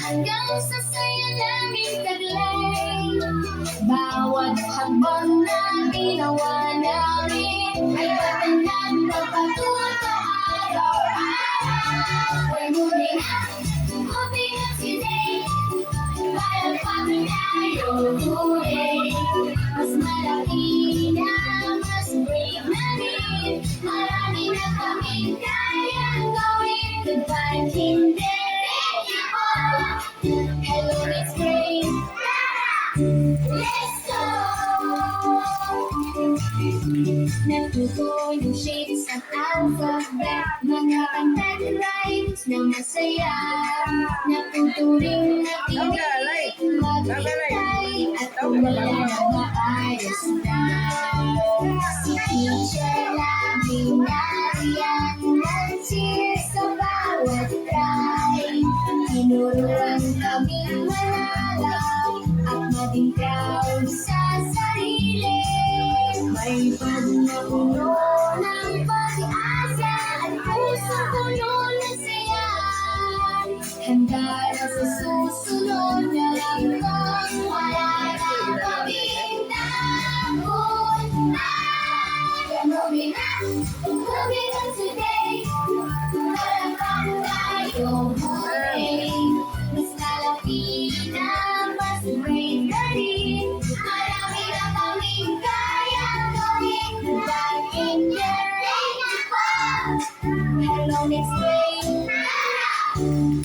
hanggang sa saya namin taglay. Bawat hakbang na ginawa namin ay patanag na patuto araw-araw. We're moving up today, para pagod tayo huli. Mas malaki na, mas brave na rin, marami na kaming kayang gawin. Goodbye, hindi. Thank you all. Hello, it's great. Let's go! Natuto yung shapes at alphabet, mga kanta't rhymes na masaya. Natuto rin nakinig, maghintay, at wala na maayos na. Si teacher laging nariyan, nag-cheer sa bawat try. Tinuruan kaming manalaw at maging proud sa sarili. May pagnapuno ng pag-asa at puso puno ng saya. Handa na sa susunod na langgam, wala na kaming takot na. Moving on today, para pang tayo huli. Mas malaki na, mas brave na rin, marami na kaming kayang gawin. Back in the rain, hello, next way.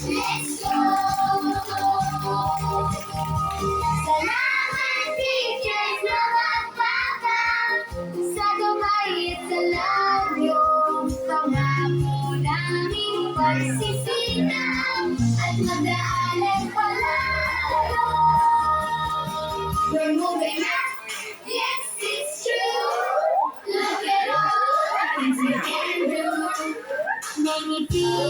Let's go! Salamat, teachers, mga bata, sa gabay at sa labyo. Pangako naming pagsisikap at magdaanan palalo. We're moving up, yes, it's true. Look at all the things we can do. May ngiti